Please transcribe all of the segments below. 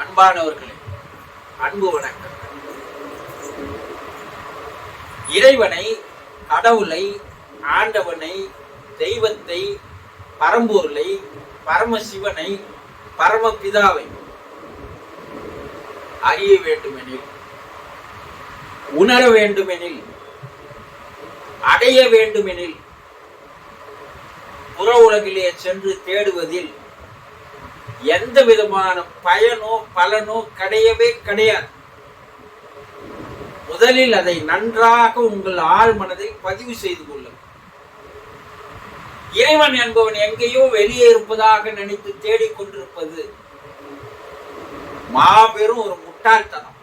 அன்பானவர்களே, அன்பு வணக்கம். இறைவனை, கடவுளை, ஆண்டவனை, தெய்வத்தை, பரம்பொருளை, பரமசிவனை, பரமபிதாவை அறிய வேண்டுமெனில், உணர வேண்டுமெனில், அடைய வேண்டுமெனில் புற உலகிலே சென்று தேடுவதில் எந்த விதமான பயனோ பலனோ கிடையவே கிடையாது. முதலில் அதை நன்றாக உங்கள் ஆழ் மனதில் பதிவு செய்து கொள்ளுங்கள். இறைவன் என்பவன் எங்கேயோ வெளியே இருப்பதாக நினைத்து தேடிக்கொண்டிருப்பது மாபெரும் ஒரு முட்டாள்தனம்.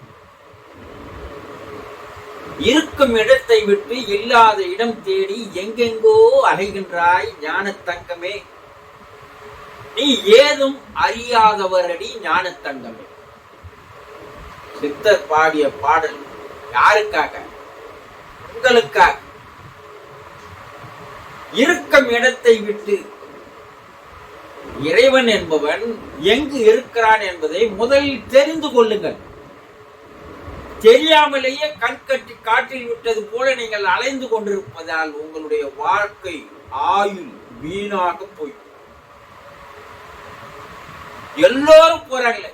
இருக்கும் இடத்தை விட்டு இல்லாத இடம் தேடி எங்கெங்கோ அலைகின்றாய் ஞான தங்கமே. நீ ஏதும் அறியாதவரடி ஞான தங்கமே. சித்தர் பாடிய பாடல் யாருக்காக? உங்களுக்காக. இருக்கும் இடத்தை விட்டு இறைவன் என்பவன் எங்கு இருக்கிறான் என்பதை முதலில் தெரிந்து கொள்ளுங்கள். தெரியாமலேயே கண்கட்டி காட்டில் விட்டது போல நீங்கள் அலைந்து கொண்டிருப்பதால் உங்களுடைய வாழ்க்கை ஆயுள் வீணாக போய் எல்லோரும் போறாங்களே,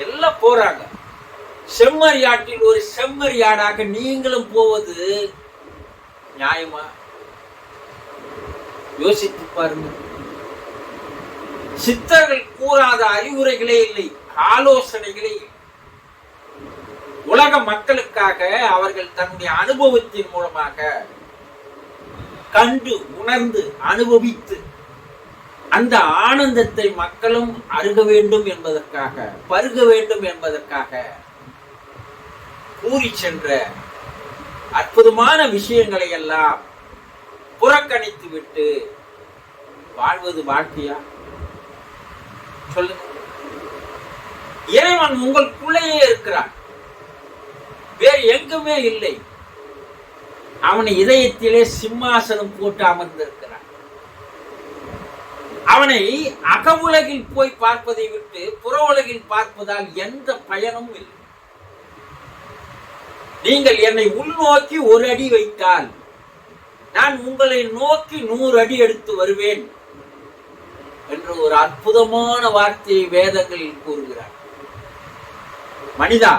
எல்லாம் போறாங்க. செம்மறியாட்டில் ஒரு செம்மறியாடாக நீங்களும் போவது நியாயமா? யோசித்து பாருங்க. சித்தர்கள் கூறாத அறிவுரைகளே இல்லை, ஆலோசனைகளே இல்லை. உலக மக்களுக்காக அவர்கள் தன்னுடைய அனுபவத்தின் மூலமாக கண்டு உணர்ந்து அனுபவித்து அந்த ஆனந்தத்தை மக்களும் அருக வேண்டும் என்பதற்காக, பருக வேண்டும் என்பதற்காக கூறி சென்ற அற்புதமான விஷயங்களை எல்லாம் புறக்கணித்து விட்டு வாழ்வது வாழ்க்கையா? சொல்லுங்க. இறைவன் உங்களுக்குள்ளேயே இருக்கிறான், வேறு எங்குமே இல்லை. அவனை இதயத்திலே சிம்மாசனம் போட்டு அமர்ந்திருக்கிறான். அவனை அக உலகில் போய் பார்ப்பதை விட்டு புற உலகில் பார்ப்பதால் எந்த பயனும் இல்லை. நீங்கள் என்னை உள்நோக்கி ஒரு அடி வைத்தால் நான் உங்களை நோக்கி 100 அடி எடுத்து வருவேன் என்று ஒரு அற்புதமான வார்த்தையை வேதங்களில் கூறுகிறார். மனிதா,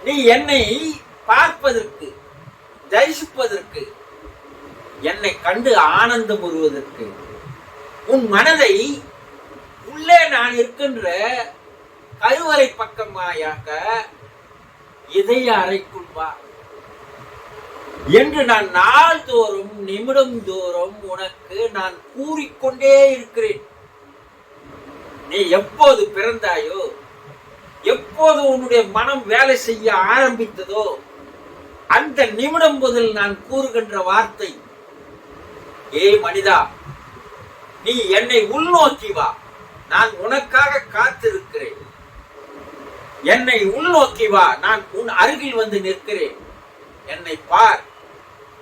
நீ என்னை பார்ப்பதற்கு, தரிசிப்பதற்கு, என்னை கண்டு ஆனந்தம் வருவதற்கு உன் மனதை உள்ளே நான் இருக்கின்ற கருவறை பக்கமாயாக இதய அறைக்குள் வா என்று நான் நாள்தோறும் நிமிடம் தோறும் உனக்கு நான் கூறிக்கொண்டே இருக்கிறேன். நீ எப்போது பிறந்தாயோ, எப்போது உன்னுடைய மனம் வேலை செய்ய ஆரம்பித்ததோ அந்த நிமிடம் முதல் நான் கூறுகின்ற வார்த்தை, ஏ மனிதா, நீ என்னை உள்நோக்கி வா, நான் உனக்காக காத்திருக்கிறேன். என்னை உள்நோக்கி வா, நான் உன் அருகில் வந்து நிற்கிறேன். என்னை பார்,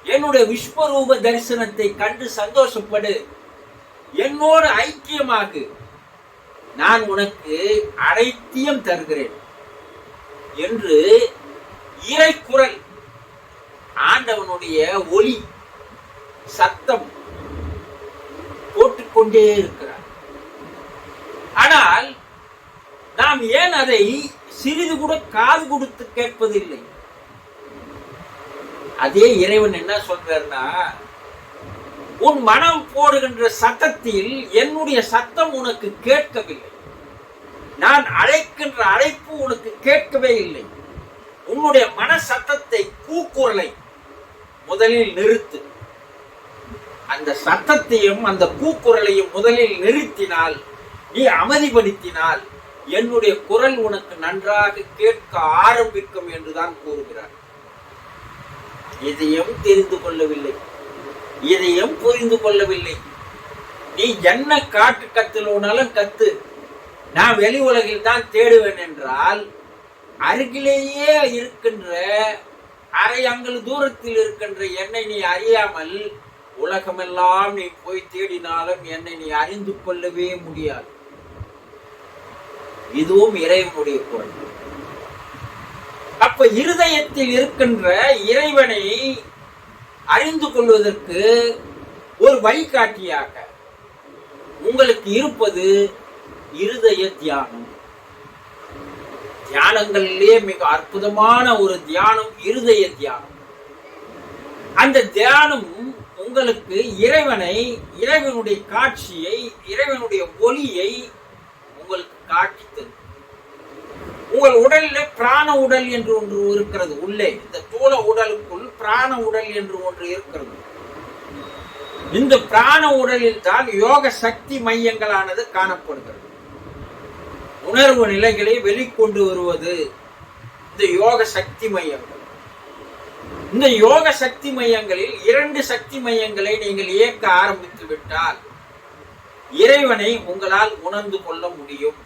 என்னுடைய விஸ்வரூப தரிசனத்தை கண்டு சந்தோஷப்படு, என்னோடு ஐக்கியமாகு, நான் உனக்கு அனைத்தையும் தருகிறேன் என்று இறைக்குரல், ஆண்டவனுடைய ஒலி சத்தம் போட்டுக்கொண்டே இருக்கிறார். ஆனால் நாம் ஏன் அதை சிறிது கூட காது கொடுத்து கேட்பதில்லை? அதே இறைவன் என்ன சொல்றாருன்னா, உன் மனம் போடுகின்ற சத்தத்தில் என்னுடைய சத்தம் உனக்கு கேட்கவில்லை, நான் அழைக்கின்ற அழைப்பு உனக்கு கேட்கவே இல்லை. உன்னுடைய மன சத்தத்தை, கூக்குரலை முதலில் நிறுத்து. அந்த சத்தத்தையும் அந்த கூக்குரலையும் முதலில் நிறுத்தினால், நீ அமைதிப்படுத்தினால் என்னுடைய குரல் உனக்கு நன்றாக கேட்க ஆரம்பிக்கும் என்றுதான் கூறுகிறார். இதையும் தெரிந்து கொள்ளவில்லை, இதையும் புரிந்து கொள்ளவில்லை. நீ என்ன காட்டு கத்துலோனாலும் கத்து, நான் வெளி உலகில் தான் தேடுவேன் என்றால், அருகிலேயே இருக்கின்ற அரை அங்கல் தூரத்தில் இருக்கின்ற என்னை நீ அறியாமல் உலகமெல்லாம் நீ போய் தேடினாலும் என்னை நீ அறிந்து கொள்ளவே முடியாது. இதுவும் இறைவனுடைய குரல். அப்ப இருதயத்தில் இருக்கின்ற இறைவனை அறிந்து கொள்வதற்கு ஒரு வழிகாட்டியாக உங்களுக்கு இருப்பது இருதய தியானம். தியானங்களிலே மிக அற்புதமான ஒரு தியானம் இருதய தியானம். அந்த தியானம் உங்களுக்கு இறைவனை, இறைவனுடைய காட்சியை, இறைவனுடைய ஒளியை உங்களுக்கு காட்டி தரும். உங்கள் உடலில் பிராண உடல் என்று ஒன்று இருக்கிறது. உள்ளே இந்த தூள உடலுக்குள் பிராண உடல் என்று ஒன்று இருக்கிறது. இந்த பிராண உடலில் தான் யோக சக்தி மையங்களானது காணப்படுகிறது. உணர்வு நிலைகளை வெளிக்கொண்டு வருவது இந்த யோக சக்தி மையங்கள். இந்த யோக சக்தி மையங்களில் 2 சக்தி மையங்களை நீங்கள் இயக்க ஆரம்பித்து விட்டால் இறைவனை உங்களால் உணர்ந்து கொள்ள முடியும்.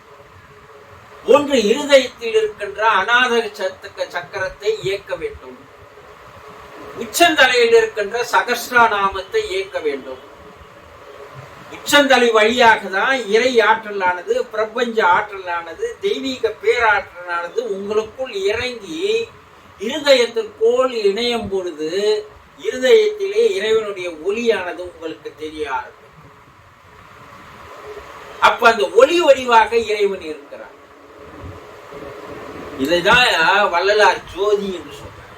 ஒன்று இருதயத்தில் இருக்கின்ற அநாத சக்கரத்தை இயக்க வேண்டும். உச்சந்தலையில் இருக்கின்ற சகஸ்ரா நாமத்தை இயக்க வேண்டும். உச்சந்தலை வழியாக தான் இறை ஆற்றலானது, பிரபஞ்ச ஆற்றலானது, தெய்வீக பேராற்றலானது உங்களுக்குள் இறங்கி இருதயத்திற்குள் இணையும் பொழுது இருதயத்திலே இறைவனுடைய ஒளியானது உங்களுக்கு தெரிய ஆரம்பிக்கும். அப்ப அந்த ஒளி வடிவாக இறைவன் இருக்கிறார். இதைதான் வள்ளலார் ஜோதி என்று சொல்றார்.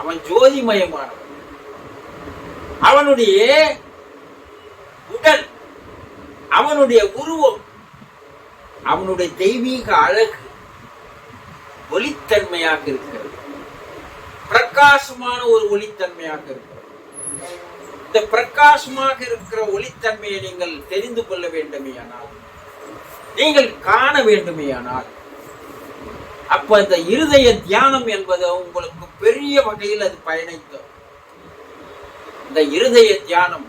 அவன் ஜோதிமயமானவன். அவனுடைய உடல், அவனுடைய உருவம், அவனுடைய தெய்வீக அழகு ஒளித்தன்மையாக இருக்கிறது. பிரகாசமான ஒரு ஒளித்தன்மையாக இருக்கிறது. இந்த பிரகாசமாக இருக்கிற ஒளித்தன்மையை நீங்கள் தெரிந்து கொள்ள வேண்டுமேயானால், நீங்கள் காண வேண்டுமேயானால், அப்ப இந்த இருதய தியானம் என்பது உங்களுக்கு பெரிய வகையில் அது பயணித்தோம். இந்த இருதய தியானம்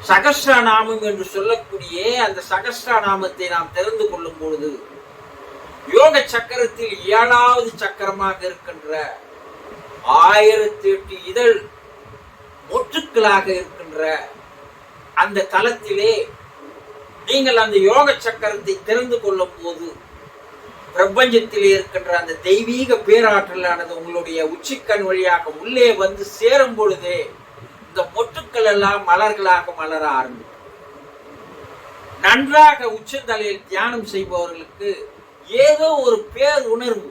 சகஸ்ரா நாமம் என்று சொல்லக்கூடிய அந்த சகஸ்ரா நாமத்தை நாம் தெரிந்து கொள்ளும் பொழுது யோக சக்கரத்தில் 7வது சக்கரமாக இருக்கின்ற 1008 இதழ் மொட்டுக்களாக இருக்கின்ற அந்த தளத்திலே நீங்கள் அந்த யோக சக்கரத்தை தெரிந்து கொள்ளும் போது பிரபஞ்சத்திலே இருக்கின்ற அந்த தெய்வீக பேராற்றலானது உங்களுடைய உச்சிக்கண் வழியாக உள்ளே வந்து சேரும் பொழுதே இந்த மொட்டுக்கள் எல்லாம் மலர்களாக மலர ஆரம்பிக்கும். நன்றாக உச்சந்தலையில் தியானம் செய்பவர்களுக்கு ஏதோ ஒரு பேர் உணர்வு,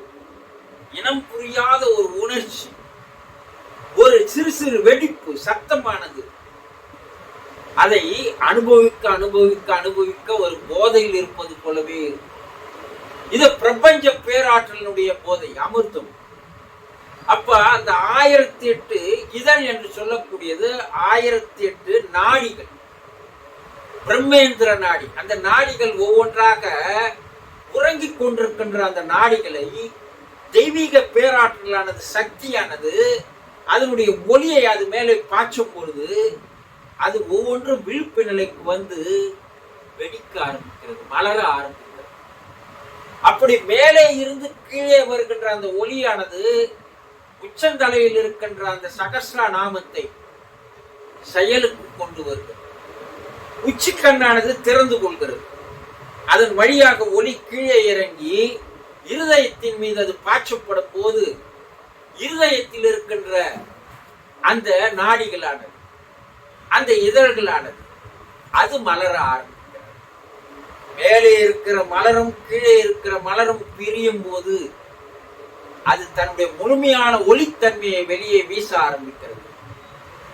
இனம் புரியாத ஒரு உணர்ச்சி, ஒரு சிறு சிறு வெடிப்பு சத்தமானது, அதை அனுபவிக்க அனுபவிக்க அனுபவிக்க ஒரு போதையில் இருப்பது போலவே இருக்கும். இது பிரபஞ்ச பேராற்றலினுடைய போதை, அமிர்தம். அப்ப அந்த 1008 இதழ் என்று சொல்லக்கூடியது 1008 நாடிகள், பிரம்மேந்திர நாடி. அந்த நாடிகள் ஒவ்வொன்றாக உறங்கிக் கொண்டிருக்கின்ற அந்த நாடிகளை தெய்வீக பேராற்றலானது, சக்தியானது அதனுடைய ஒளியை அது மேலே பாய்ச்சும் பொழுது அது ஒவ்வொன்றும் விழிப்பு நிலைக்கு வந்து வெடிக்க ஆரம்பிக்கிறது, மலர ஆரம்பிக்கிறது. அப்படி மேலே இருந்து கீழே வருகின்ற அந்த ஒளியானது உச்சந்தலையில் இருக்கின்ற அந்த சகஸ்ரா நாமத்தை செயலுக்கு கொண்டு வருகிறது. உச்சிக்கண்ணானது திறந்து கொள்கிறது. அதன் வழியாக ஒளி கீழே இறங்கி இருதயத்தின் மீது அது பாய்ச்சப்படும் போது இருதயத்தில் இருக்கின்ற அந்த நாடிகளானது, அந்த இதழ்களானது அது மலர ஆரம்பிக்கிறது. மேலே இருக்கிற மலரும் கீழே இருக்கிற மலரும் பிரியும் போது அது தன்னுடைய முழுமையான ஒளித்தன்மையை வெளியே வீச ஆரம்பிக்கிறது.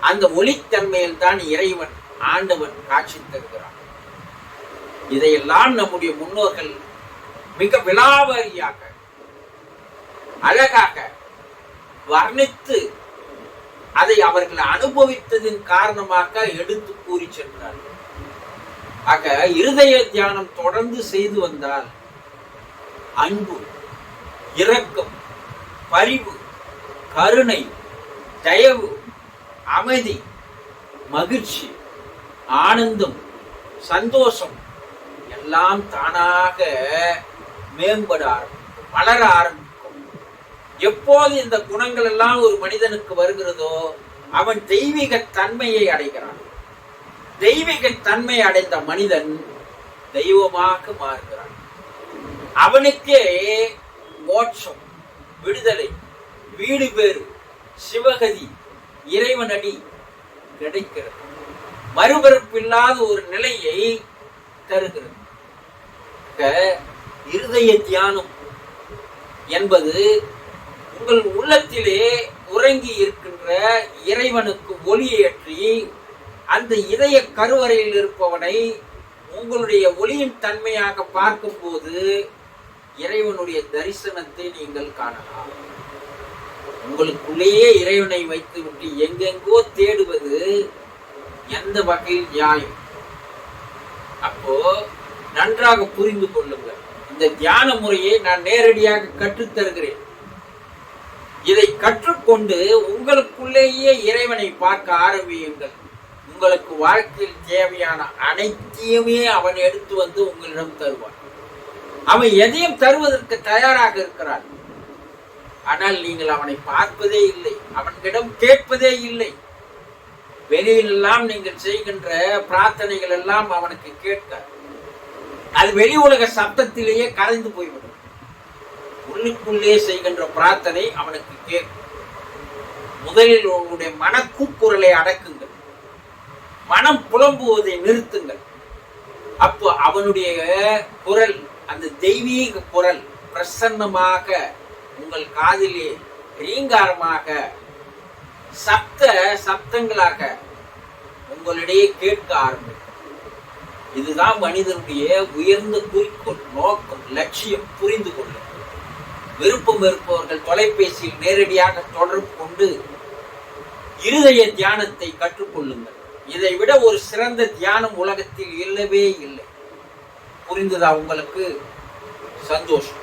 அந்த ஒளித்தன்மையில் தான் இறைவன், ஆண்டவன் காட்சி தருகிறான். இதையெல்லாம் நம்முடைய முன்னோர்கள் மிக விலாவரியாக அழகாக வர்ணித்து அதை அவர்கள் அனுபவித்ததின் காரணமாக எடுத்து கூறி சென்றார்கள். ஆக இருதய தியானம் தொடர்ந்து செய்து வந்தால் அன்பு, இரக்கம், பரிவு, கருணை, தயவு, அமைதி, மகிழ்ச்சி, ஆனந்தம், சந்தோஷம் எல்லாம் தானாக மேம்பட ஆரம்பிக்கும், வளர ஆரம்பிக்கும். எப்போது இந்த குணங்கள் எல்லாம் ஒரு மனிதனுக்கு வருகிறதோ அவன் தெய்வீக தன்மையை அடைகிறான். தெய்வீக தன்மை அடைந்த மனிதன் தெய்வமாக மாறுகிறான். அவனுக்கே மோட்சம், விடுதலை, வீடு பேறு, சிவகதி, இறைவனடி கிடைக்கிறது. மறுபிறப்பில்லாத ஒரு நிலையை தருகிறது. இருதய தியானம் என்பது உங்கள் உள்ளத்திலே உறங்கி இருக்கின்ற இறைவனுக்கு ஒளியேற்றி அந்த இதய கருவறையில் இருப்பவனை உங்களுடைய ஒளியின் தன்மையாக பார்க்கும்போது இறைவனுடைய தரிசனத்தை நீங்கள் காணலாம். உங்களுக்குள்ளேயே இறைவனை வைத்து விட்டு எங்கெங்கோ தேடுவது எந்த வகையில் நியாயம்? அப்போ நன்றாக புரிந்து கொள்ளுங்கள். இந்த தியான முறையை நான் நேரடியாக கற்றுத்தருகிறேன். இதை கற்றுக்கொண்டு உங்களுக்குள்ளேயே இறைவனை பார்க்க ஆரம்பியுங்கள். உங்களுக்கு வாழ்க்கையில் தேவையான அனைத்தையுமே அவன் எடுத்து வந்து உங்களிடம் தருவான். அவன் எதையும் தருவதற்கு தயாராக இருக்கிறான். ஆனால் நீங்கள் அவனை பார்ப்பதே இல்லை, அவனிடம் கேட்பதே இல்லை. வெளியிலெல்லாம் நீங்கள் செய்கின்ற பிரார்த்தனைகள் எல்லாம் அவனுக்கு கேட்க, அது வெளி உலக சப்தத்திலேயே கலைந்து போய்விடும். உள்ளுக்குள்ளே செய்கின்ற பிரார்த்தனை அவனுக்கு கேட்கும். முதலில் உங்களுடைய மன கூக்குரலை அடக்குங்கள், மனம் புலம்புவதை நிறுத்துங்கள். அப்போ அவனுடைய குரல், அந்த தெய்வீக குரல் பிரசன்னமாக உங்கள் காதிலே ரீங்காரமாக சப்தங்களாக உங்களிடையே கேட்க ஆரம்பிக்கும். இதுதான் மனிதனுடைய உயர்ந்த குறிக்கோள், நோக்கம், லட்சியம். புரிந்து கொள்ளும். விருப்பம் இருப்பவர்கள் தொலைபேசியில் நேரடியாக தொடர்பு கொண்டு இருதய தியானத்தை கற்றுக்கொள்ளுங்கள். இதை விட ஒரு சிறந்த தியானம் உலகத்தில் இல்லவே இல்லை. புரிந்ததா உங்களுக்கு? சந்தோஷம்.